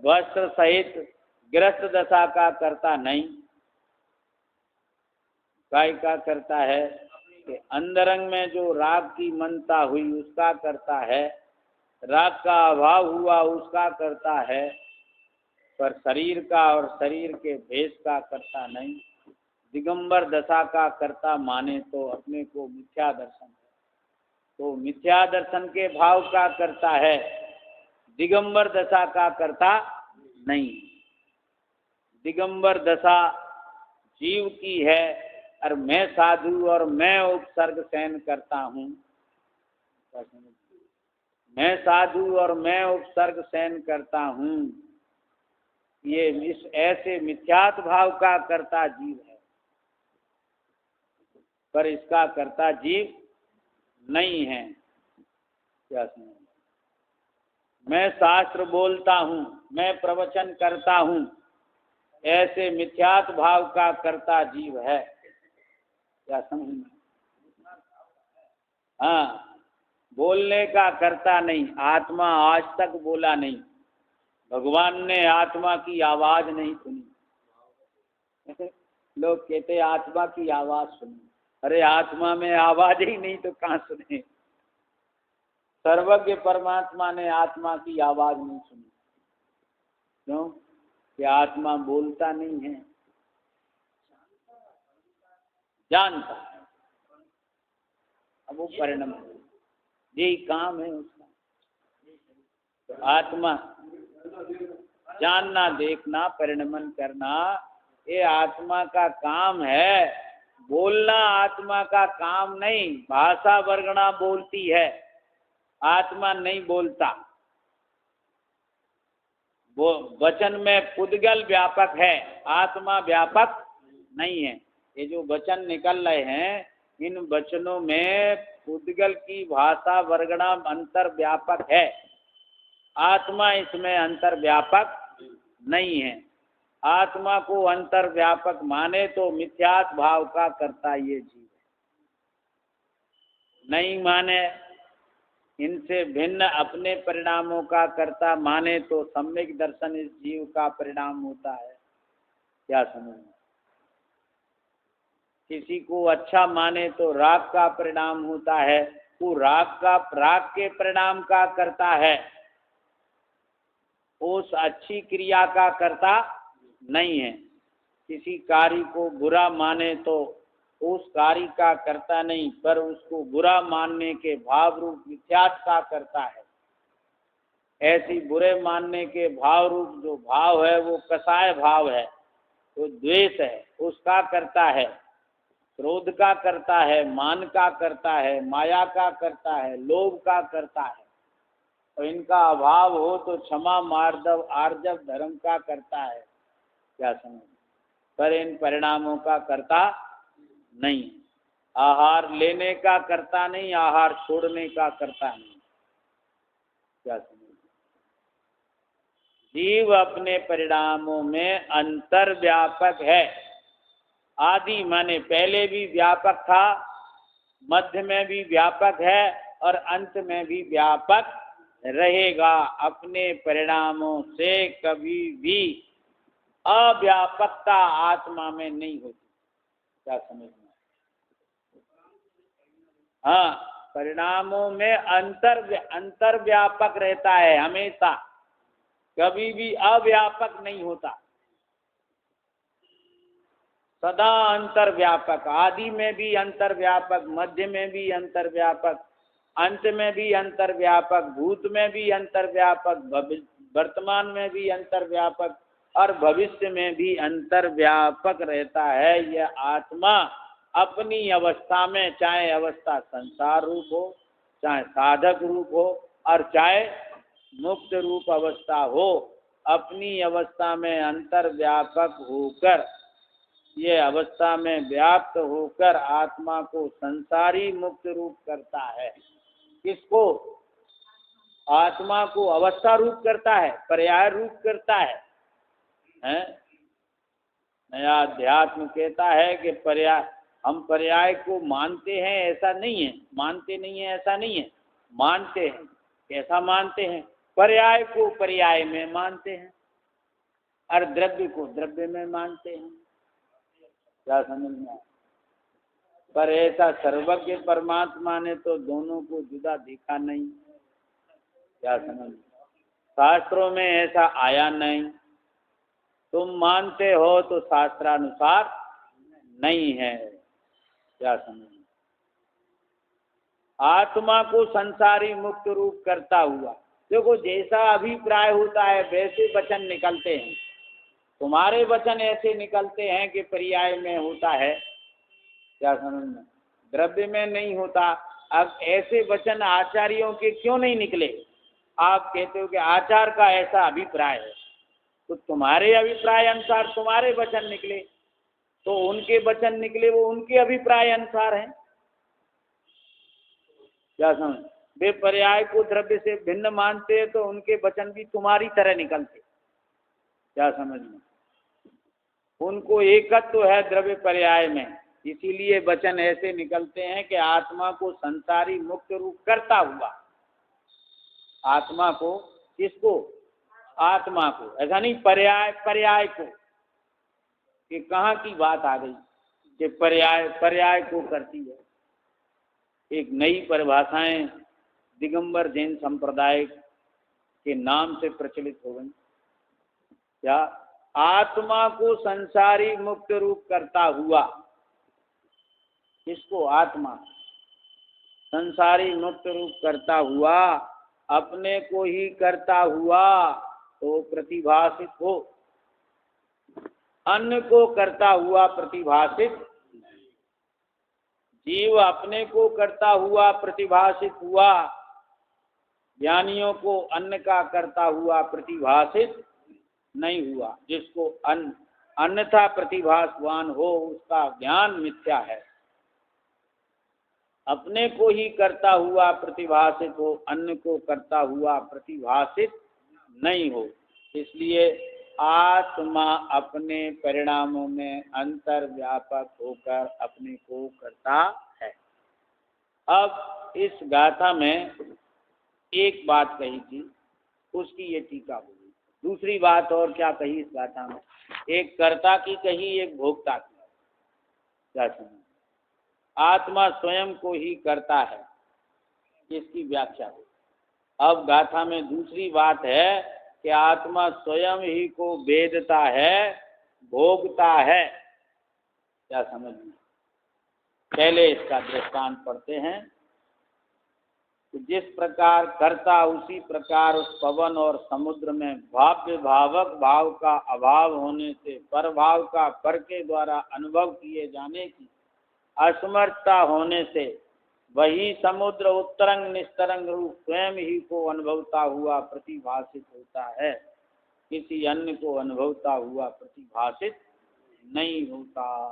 वस्त्र सहित गृहस्थ दशा का करता नहीं। काय का करता है कि अंतरंग में जो राग की मनता हुई उसका करता है, राग का अभाव हुआ उसका करता है, पर शरीर का और शरीर के भेष का करता नहीं। दिगंबर दशा का करता माने तो अपने को मिथ्या दर्शन है, तो मिथ्या दर्शन के भाव का करता है, दिगंबर दशा का करता नहीं। दिगंबर दशा जीव की है और मैं साधु और मैं उपसर्ग सहन करता हूँ। मैं साधु और मैं उपसर्ग सहन करता हूँ, ये इस ऐसे मिथ्यात्व भाव का करता जीव है, पर इसका करता जीव नहीं है। क्या समझ? मैं शास्त्र बोलता हूँ, मैं प्रवचन करता हूँ, ऐसे मिथ्यात्व भाव का करता जीव है। क्या समझ? हाँ, बोलने का करता नहीं। आत्मा आज तक बोला नहीं, भगवान ने आत्मा की आवाज नहीं सुनी। लोग कहते आत्मा की आवाज सुनी, अरे आत्मा में आवाज ही नहीं तो कहाँ सुने। सर्वज्ञ परमात्मा ने आत्मा की आवाज नहीं सुनी। क्यों? कि आत्मा बोलता नहीं है, जानता है। अब वो परिणाम, यही काम है उसका। तो आत्मा जानना, देखना, परिणमन करना, ये आत्मा का काम है। बोलना आत्मा का काम नहीं। भाषा वर्गणा बोलती है, आत्मा नहीं बोलता। वो वचन में पुद्गल व्यापक है, आत्मा व्यापक नहीं है। ये जो वचन निकल रहे हैं, इन वचनों में पुद्गल की भाषा वर्गणा अंतर व्यापक है, आत्मा इसमें अंतर व्यापक नहीं है। आत्मा को अंतर व्यापक माने तो मिथ्यात्व भाव का करता ये जीव है। नहीं माने, इनसे भिन्न अपने परिणामों का करता माने तो सम्यक दर्शन इस जीव का परिणाम होता है। क्या समझ? किसी को अच्छा माने तो राग का परिणाम होता है, वो राग के परिणाम का करता है, उस अच्छी क्रिया का करता नहीं है। किसी कार्य को बुरा माने तो उस कार्य का करता नहीं, पर उसको बुरा मानने के भाव रूप मिथ्यात्व का करता है। ऐसी बुरे मानने के भाव रूप जो भाव है वो कसाय भाव है, वो द्वेष है, उसका करता है। क्रोध का करता है, मान का करता है, माया का करता है, लोभ का करता है। और इनका अभाव हो तो क्षमा, मार्दव, आर्जव, धर्म का करता है। क्या समझ? पर इन परिणामों का कर्ता नहीं। आहार लेने का कर्ता नहीं, आहार छोड़ने का कर्ता नहीं। क्या समझ? जीव अपने परिणामों में अंतर्व्यापक है। आदि माने पहले भी व्यापक था, मध्य में भी व्यापक है और अंत में भी व्यापक रहेगा। अपने परिणामों से कभी भी अव्यापकता आत्मा में नहीं होती। क्या समझ में? हाँ, परिणामों में अंतर्व्यापक रहता है हमेशा, कभी भी अव्यापक नहीं होता, सदा अंतर्व्यापक। आदि में भी अंतर्व्यापक, मध्य में भी अंतर्व्यापक, अंत में भी अंतर्व्यापक, भूत में भी अंतर्व्यापक, वर्तमान में भी अंतर्व्यापक और भविष्य में भी अंतर्व्यापक रहता है। यह आत्मा अपनी अवस्था में, चाहे अवस्था संसार रूप हो, चाहे साधक रूप हो और चाहे मुक्त रूप अवस्था हो, अपनी अवस्था में अंतर्व्यापक होकर, ये अवस्था में व्याप्त होकर आत्मा को संसारी मुक्त रूप करता है। किसको? आत्मा को अवस्था रूप करता है, पर्याय रूप करता है। नया अध्यात्म कहता है कि पर्याय, हम पर्याय को मानते हैं ऐसा नहीं है, मानते नहीं है ऐसा नहीं है, मानते हैं। कैसा मानते हैं? पर्याय को पर्याय में मानते हैं और द्रव्य को द्रव्य में मानते हैं। क्या समझ में आया? पर ऐसा सर्वज्ञ परमात्मा ने तो दोनों को जुदा देखा नहीं। क्या समझ? शास्त्रों में ऐसा आया नहीं। तुम मानते हो तो शास्त्रानुसार नहीं है। क्या समझ? आत्मा को संसारी मुक्त रूप करता हुआ, देखो जैसा अभिप्राय होता है वैसे वचन निकलते हैं। तुम्हारे वचन ऐसे निकलते हैं कि पर्याय में होता है। क्या समझ में? द्रव्य में नहीं होता। अब ऐसे वचन आचार्यों के क्यों नहीं निकले? आप कहते हो कि आचार्य का ऐसा अभिप्राय है, तो तुम्हारे अभिप्राय अनुसार तुम्हारे वचन निकले, तो उनके वचन निकले वो उनके अभिप्राय अनुसार हैं। क्या समझ? वे पर्याय को द्रव्य से भिन्न मानते हैं तो उनके वचन भी तुम्हारी तरह निकलते। क्या समझ में? उनको एकत्व है द्रव्य पर्याय में, इसीलिए वचन ऐसे निकलते हैं कि आत्मा को संसारी मुक्त रूप करता हुआ। आत्मा को, किसको? आत्मा को, ऐसा नहीं पर्याय, पर्याय को। कि कहाँ की बात आ गई कि पर्याय पर्याय को करती है। एक नई परिभाषाएं दिगंबर जैन संप्रदाय के नाम से प्रचलित हो गई। क्या? आत्मा को संसारी मुक्त रूप करता हुआ। किसको? आत्मा संसारी मुक्त रूप करता हुआ, अपने को ही करता हुआ तो प्रतिभाषित हो, अन्य को करता हुआ प्रतिभाषित। जीव अपने को करता हुआ प्रतिभाषित हुआ, ज्ञानियों को अन्य का करता हुआ प्रतिभाषित नहीं हुआ। जिसको अन्यथा प्रतिभासवान हो उसका ज्ञान मिथ्या है। अपने को ही करता हुआ प्रतिभाषित हो, अन्य को करता हुआ प्रतिभाषित नहीं हो। इसलिए आत्मा अपने परिणामों में अंतर्व्यापक होकर अपने को करता है। अब इस गाथा में एक बात कही थी, उसकी ये टीका होगी। दूसरी बात और क्या कही इस गाथा में? एक कर्ता की कही, एक भोक्ता की। क्या समझ? आत्मा स्वयं को ही करता है, इसकी व्याख्या हो। अब गाथा में दूसरी बात है कि आत्मा स्वयं ही को वेदता है, भोगता है। क्या समझ में? पहले इसका दृष्टांत पढ़ते हैं। जिस प्रकार कर्ता उसी प्रकार उस पवन और समुद्र में भाव्य भावक भाव का अभाव होने से परभाव का पर के द्वारा अनुभव किए जाने की असमर्थता होने से वही समुद्र उत्तरंग निस्तरंग रूप स्वयं ही को अनुभवता हुआ प्रतिभाषित होता है, किसी अन्य को अनुभवता हुआ प्रतिभाषित नहीं होता।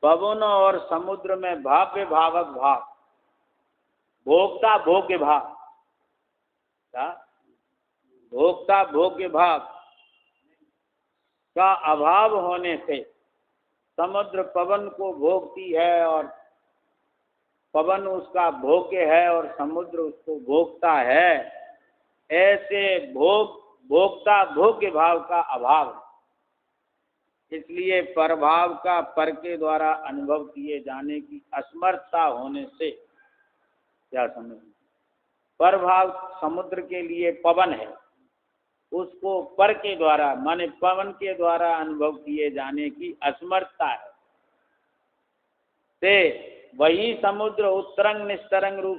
पवन और समुद्र में भाव्य भावक भाव, भोक्ता भोग्य भाव, क्या भोक्ता भोग्य भाव का अभाव होने से समुद्र पवन को भोगती है और पवन उसका भोग्य है और समुद्र उसको भोगता है। ऐसे भोक्ता भोग्य भाव का अभाव है। इसलिए परभाव का पर के द्वारा अनुभव किए जाने की असमर्थता होने से, क्या समझ, परभाव समुद्र के लिए पवन है, उसको पर के द्वारा माने पवन के द्वारा अनुभव किए जाने की असमर्थता है। से वही समुद्र उत्तरंग निस्तरंग रूप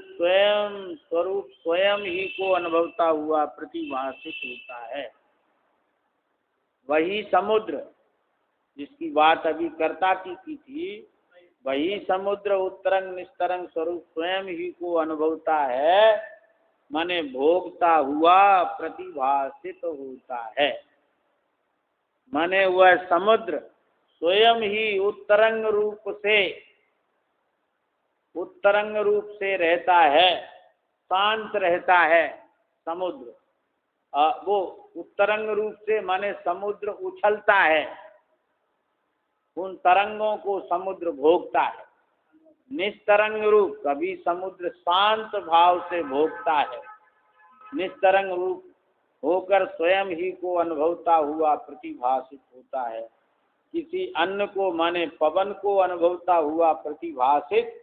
स्वयं ही को अनुभवता हुआ प्रतिभासित होता है। वही समुद्र जिसकी बात अभी कर्ता की थी, वही समुद्र उत्तरंग निस्तरंग स्वरूप स्वयं ही को अनुभवता है, माने भोगता हुआ प्रतिभासित होता है। माने वह समुद्र स्वयं ही उत्तरंग रूप से रहता है, शांत रहता है समुद्र। वो उत्तरंग रूप से माने समुद्र उछलता है, उन तरंगों को समुद्र भोगता है। निस्तरंग रूप, कभी समुद्र शांत भाव से भोगता है, निस्तरंग रूप होकर स्वयं ही को अनुभवता हुआ प्रतिभासित होता है। किसी अन्य को माने पवन को अनुभवता हुआ प्रतिभासित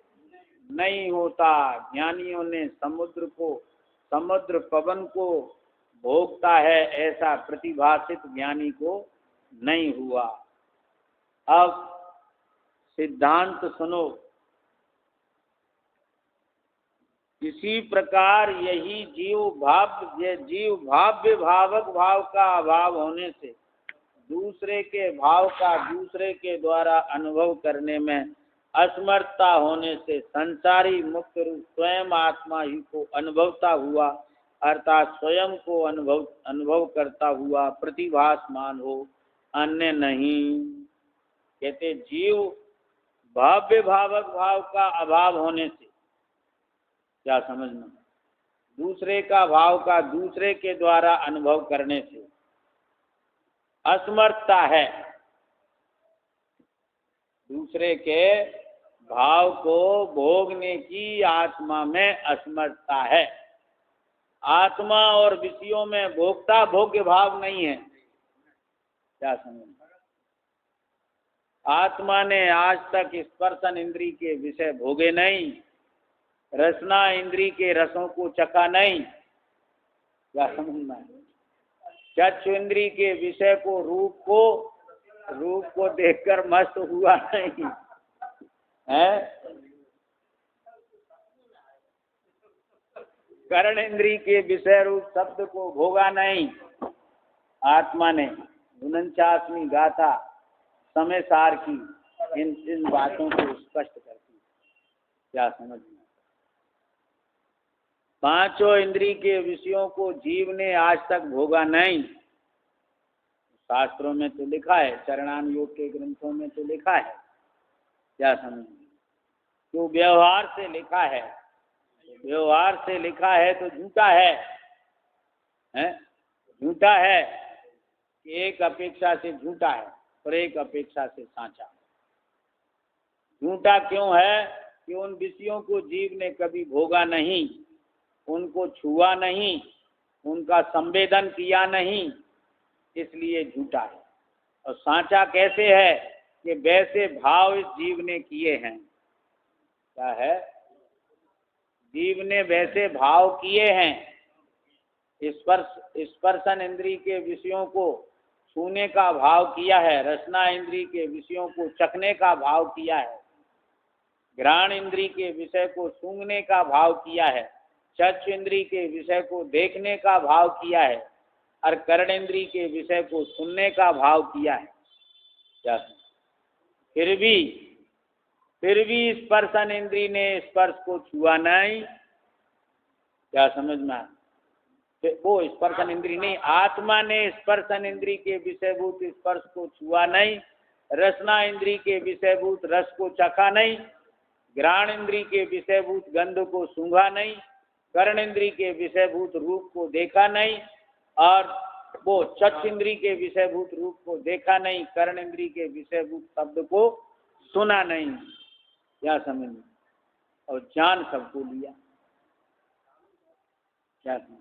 नहीं होता। ज्ञानियों ने समुद्र पवन को भोगता है ऐसा प्रतिभासित ज्ञानी को नहीं हुआ। अब सिद्धांत सुनो। इसी प्रकार यही जीव भाव्य भावक भाव का अभाव होने से दूसरे के भाव का दूसरे के द्वारा अनुभव करने में असमर्थता होने से संसारी मुक्त रूप स्वयं आत्मा ही को अनुभवता हुआ अर्थात स्वयं को अनुभव करता हुआ प्रतिभासमान हो, अन्य नहीं। कहते जीव भाव्य भावक भाव का अभाव होने से, क्या समझना, दूसरे का भाव का दूसरे के द्वारा अनुभव करने से असमर्थता है। दूसरे के भाव को भोगने की आत्मा में असमर्थता है। आत्मा और विषयों में भोक्ता भोग्य भाव नहीं है। क्या समझना, आत्मा ने आज तक स्पर्शन इंद्री के विषय भोगे नहीं, रसना इंद्री के रसों को चखा नहीं। क्या समझना है, चक्षु इंद्री के विषय को रूप को देखकर मस्त हुआ नहीं है, कर्ण इंद्री के विषय रूप शब्द को भोगा नहीं। आत्मा ने 49वीं गाथा समय सार की इन बातों को स्पष्ट करती। क्या समझना, पांचों इंद्री के विषयों को जीव ने आज तक भोगा नहीं। शास्त्रों में तो लिखा है, चरणान योग के ग्रंथों में तो लिखा है। क्या समझना, तो व्यवहार से लिखा है, व्यवहार से लिखा है तो झूठा है, झूठा है कि एक अपेक्षा से झूठा है और एक अपेक्षा से साचा। झूठा क्यों है कि उन विषयों को जीव ने कभी भोगा नहीं, उनको छुआ नहीं, उनका संवेदन किया नहीं, इसलिए झूठा है। और साचा कैसे है कि वैसे भाव इस जीव ने किए हैं। क्या है, जीव ने वैसे भाव किए हैं। स्पर्शन इंद्री के विषयों को छूने का भाव किया है, रसना इंद्री के विषयों को चखने का भाव किया है, घ्राण इंद्री के विषय को सूंघने का भाव किया है, चक्षु इंद्री के विषय को देखने का भाव किया है और कर्ण इंद्री के विषय को सुनने का भाव किया है। क्या, फिर भी स्पर्शन इंद्री ने स्पर्श को छुआ नहीं। क्या समझना, वो स्पर्शन इंद्री नहीं, आत्मा ने स्पर्शन इंद्री के विषयभूत स्पर्श को छुआ नहीं रसना इंद्री के विषयभूत रस को चखा नहीं, घ्राण इंद्री के विषयभूत गंध को सूंघा नहीं, कर्ण इंद्री के विषयभूत रूप को देखा नहीं, और वो चक्षु इंद्री के विषयभूत रूप को देखा नहीं, कर्ण इंद्री के विषयभूत शब्द को सुना नहीं। क्या समझ, और जान सबको लिया। क्या समझ,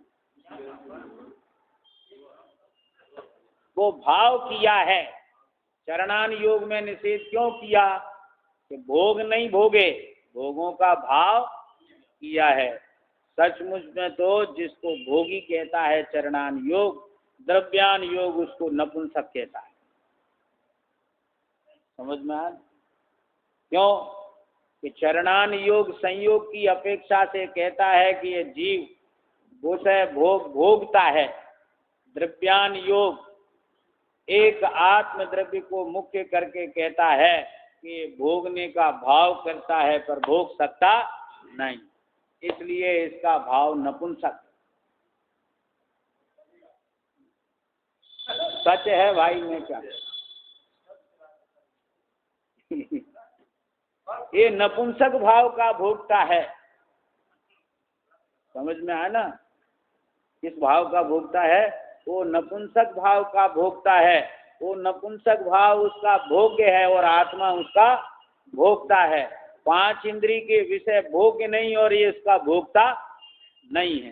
वो भाव किया है। चरणान योग में निषेध क्यों किया कि भोग नहीं भोगे, भोगों का भाव किया है। सचमुच में तो जिसको भोगी कहता है चरणान योग, द्रव्यान योग उसको नपुंसक कहता है। समझ में आ? क्यों कि चरणान योग संयोग की अपेक्षा से कहता है कि ये जीव विषय भोग भोगता है। द्रव्यान योग एक आत्म द्रव्य को मुख्य करके कहता है कि भोगने का भाव करता है पर भोग सकता नहीं, इसलिए इसका भाव नपुंसक। सच है भाई, में क्या ये नपुंसक भाव का भोगता है। समझ में आया ना? किस भाव का भोगता है? वो नपुंसक भाव का भोगता है। वो नपुंसक भाव उसका भोग्य है और आत्मा उसका भोगता है। पांच इंद्री के विषय भोग्य नहीं और ये उसका भोगता नहीं है।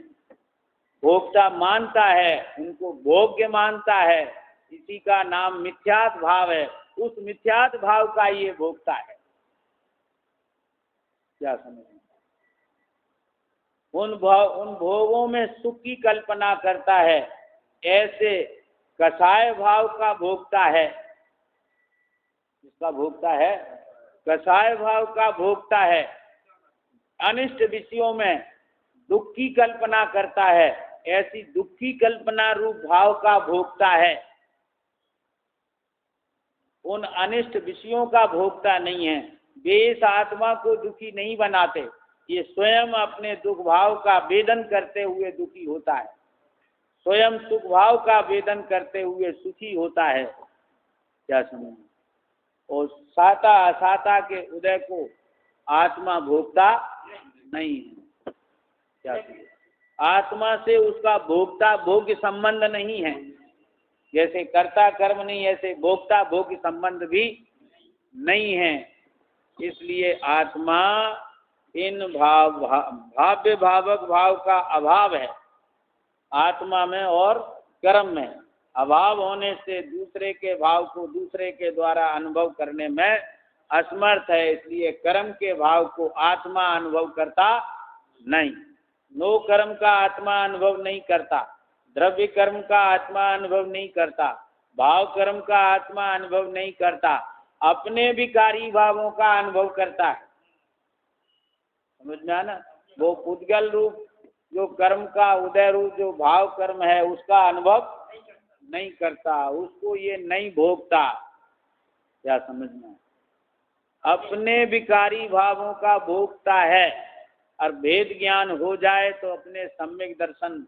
भोक्ता मानता है, उनको भोग्य मानता है, इसी का नाम मिथ्यात भाव है। उस मिथ्यात भाव का ये भोक्ता है। क्या समझ? उन भोगों में सुख की कल्पना करता है, ऐसे कसाय भाव का भोक्ता है। इसका भोक्ता है कसाय भाव का भोक्ता है। अनिष्ट विषयों में दुख की कल्पना करता है, ऐसी दुखी कल्पना रूप भाव का भोक्ता है। उन अनिष्ट विषयों का भोक्ता नहीं है। वे इस आत्मा को दुखी नहीं बनाते, ये स्वयं अपने दुख भाव का वेदन करते हुए दुखी होता है, स्वयं सुख भाव का वेदन करते हुए सुखी होता है। क्या समझ? और साता असाता के उदय को आत्मा भोगता नहीं है। क्या समझ? आत्मा से उसका भोक्ता भोग्य संबंध नहीं है। जैसे कर्ता कर्म नहीं, ऐसे भोक्ता भोग्य संबंध भी नहीं है। इसलिए आत्मा इन भाव्य भावक भाव का अभाव है। आत्मा में और कर्म में अभाव होने से दूसरे के भाव को दूसरे के द्वारा अनुभव करने में असमर्थ है। इसलिए कर्म के भाव को आत्मा अनुभव करता नहीं। नो कर्म का आत्मा अनुभव नहीं करता, द्रव्य कर्म का आत्मा अनुभव नहीं करता, भाव कर्म का आत्मा अनुभव नहीं करता, अपने विकारी भावों का अनुभव करता है। समझ में आना? वो पुद्गल रूप जो कर्म का उदय रूप जो भाव कर्म है उसका अनुभव नहीं करता, उसको ये नहीं भोगता। क्या समझ में? अपने विकारी भावों का भोगता है। और भेद ज्ञान हो जाए तो अपने सम्यक दर्शन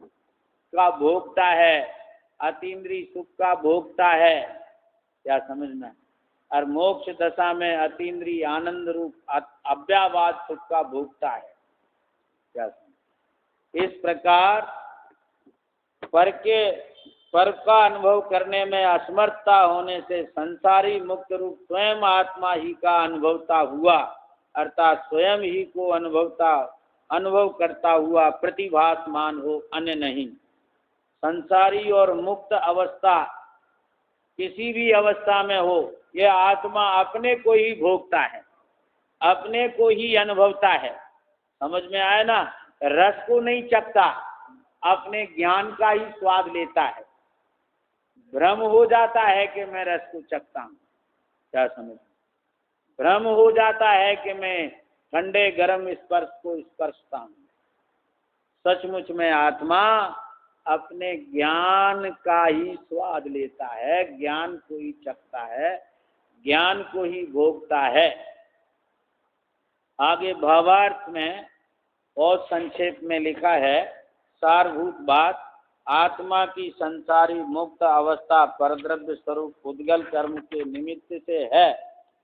का भोगता है, अतीन्द्रिय सुख का भोगता है। क्या समझ में? और मोक्ष दशा में अतीन्द्रिय आनंद रूप अव्यावाद सुख का भोगता है। क्या समझ? इस प्रकार पर का अनुभव करने में असमर्थता होने से संसारी मुक्त रूप स्वयं आत्मा ही का अनुभवता हुआ, अर्थात स्वयं ही को अनुभव करता हुआ प्रतिभासमान हो, अन्य नहीं। संसारी और मुक्त अवस्था किसी भी अवस्था में हो, यह आत्मा अपने को ही भोगता है, अपने को ही अनुभवता है। समझ में आया ना? रस को नहीं चखता, अपने ज्ञान का ही स्वाद लेता है। भ्रम हो जाता है कि मैं रस को चखता हूँ। क्या समझ? भ्रम हो जाता है कि मैं ठंडे गर्म स्पर्श को स्पर्शता हूँ। सचमुच में आत्मा अपने ज्ञान का ही स्वाद लेता है, ज्ञान को ही चखता है, ज्ञान को ही भोगता है। आगे भावार्थ में और संक्षेप में लिखा है सारभूत बात आत्मा की संसारी मुक्त अवस्था परद्रव्य स्वरूप उद्गल कर्म के निमित्त से है।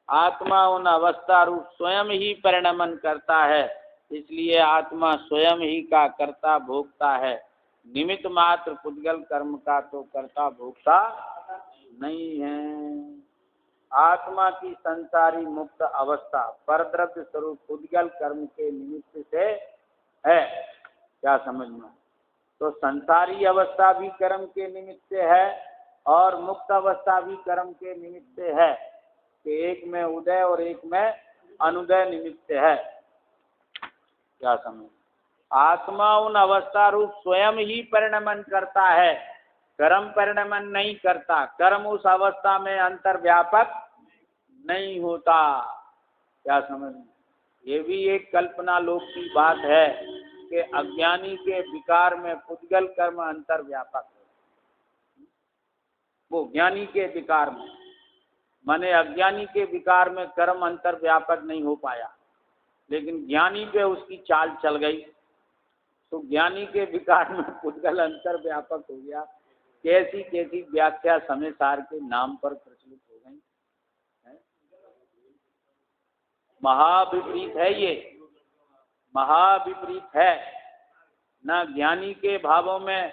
आत्मा उन अवस्था रूप स्वयं ही परिणमन करता है, इसलिए आत्मा स्वयं ही का कर्ता भोक्ता है। निमित्त मात्र पुद्गल कर्म का तो कर्ता भोक्ता नहीं है। आत्मा की संसारी मुक्त अवस्था परद्रव्य स्वरूप उद्गल कर्म के निमित्त से है। क्या समझना? तो संसारी अवस्था भी कर्म के निमित्त से है और मुक्त अवस्था भी कर्म के निमित्त से है कि एक में उदय और एक में अनुदय निमित्त है। क्या समझ? आत्मा उन अवस्था रूप स्वयं ही परिणमन करता है, कर्म परिणमन नहीं करता। कर्म उस अवस्था में अंतर्व्यापक नहीं होता। क्या समझ? ये भी एक कल्पना लोक की बात है कि अज्ञानी के विकार में पुद्गल कर्म अंतर्व्यापक है। वो ज्ञानी के विकार में, माने अज्ञानी के विकार में कर्म अंतर्व्यापक नहीं हो पाया, लेकिन ज्ञानी पे उसकी चाल चल गई तो ज्ञानी के विकार में पुद्गल अंतर्व्यापक हो गया। कैसी कैसी व्याख्या समय सार के नाम पर प्रचलित हो गई। महाविपरीत है ये, महाविपरीत है। न ज्ञानी के भावों में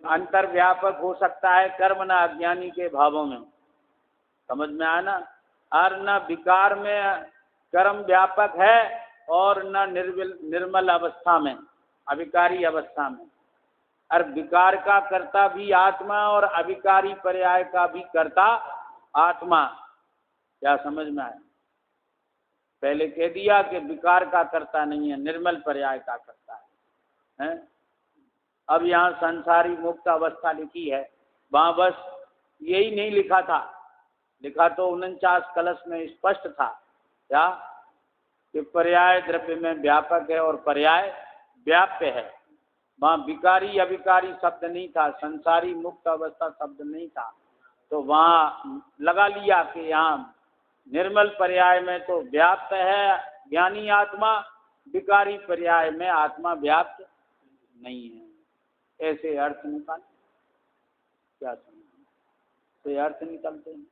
अंतर्व्यापक हो सकता है कर्म, न अज्ञानी के भावों में। समझ में आया ना? और न विकार में कर्म व्यापक है और न निर्मल अवस्था में, अविकारी अवस्था में। और विकार का कर्ता भी आत्मा और अविकारी पर्याय का भी कर्ता आत्मा। क्या समझ में आया? पहले कह दिया कि विकार का कर्ता नहीं है, निर्मल पर्याय का कर्ता है। अब यहाँ संसारी मुक्त अवस्था लिखी है, वहाँ बस यही नहीं लिखा था। लिखा तो 49 कलश में स्पष्ट था क्या कि पर्याय द्रव्य में व्यापक है और पर्याय व्याप्य है। वहाँ विकारी अविकारी शब्द नहीं था, संसारी मुक्त अवस्था शब्द नहीं था, तो वहाँ लगा लिया कि यहाँ निर्मल पर्याय में तो व्याप्त है ज्ञानी आत्मा, विकारी पर्याय में आत्मा व्याप्त नहीं है। ऐसे अर्थ निकाल। क्या समझ? तो अर्थ निकलते हैं।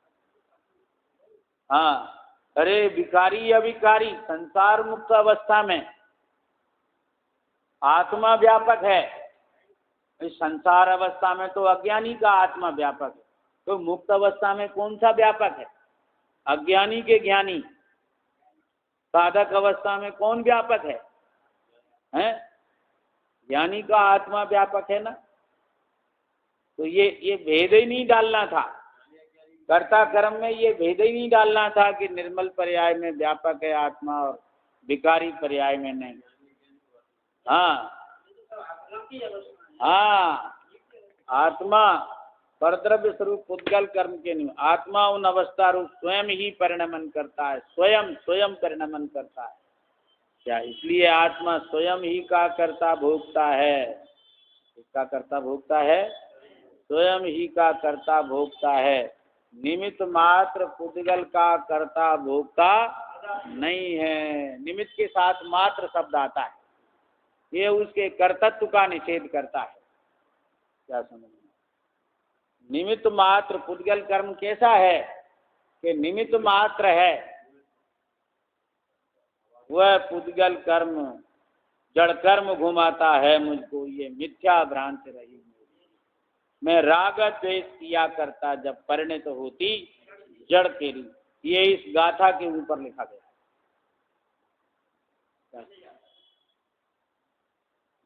हाँ, अरे विकारी अविकारी संसार मुक्त अवस्था में आत्मा व्यापक है। इस संसार अवस्था में तो अज्ञानी का आत्मा व्यापक है, तो मुक्त अवस्था में कौन सा व्यापक है? अज्ञानी के ज्ञानी। साधक अवस्था में कौन व्यापक है? हैं? ज्ञानी का आत्मा व्यापक है ना। तो ये भेद ही नहीं डालना था कर्ता कर्म में, ये भेद ही नहीं डालना था कि निर्मल पर्याय में व्यापक है आत्मा और विकारी पर्याय में नहीं। हाँ हाँ, आत्मा परद्रव्य स्वरूप पुद्गल कर्म के निमित्त आत्मा उन अवस्था रूप स्वयं ही परिणमन करता है, स्वयं स्वयं परिणमन करता है। क्या? इसलिए आत्मा स्वयं ही का कर्ता भोगता है। इसका कर्ता भोगता है, स्वयं ही का कर्ता भोगता है। निमित्त मात्र पुद्गल का कर्ता भोगता नहीं है। निमित्त के साथ मात्र शब्द आता है, ये उसके कर्तत्व का निषेध करता है। क्या समझ? निमित्त मात्र पुद्गल कर्म कैसा है कि निमित्त मात्र है। वह पुद्गल कर्म जड़ कर्म घुमाता है मुझको, ये मिथ्या भ्रांति रही। मैं राग द्वेष किया करता जब परिणत होती जड़ केरी। ये इस गाथा के ऊपर लिखा गया।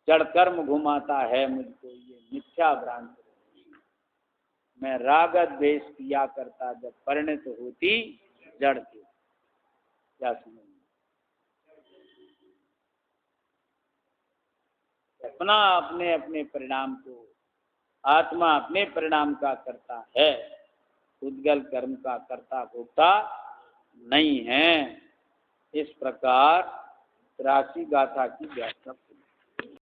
जड़ कर्म घुमाता है मुझको, ये मिथ्या भ्रांति रही। मैं राग द्वेष किया करता जब परिणत होती जड़ केरी। क्या समझ? अपना अपने अपने परिणाम को, आत्मा अपने परिणाम का करता है, पुद्गल कर्म का कर्ता भोक्ता नहीं है। इस प्रकार 83 गाथा की व्याख्या।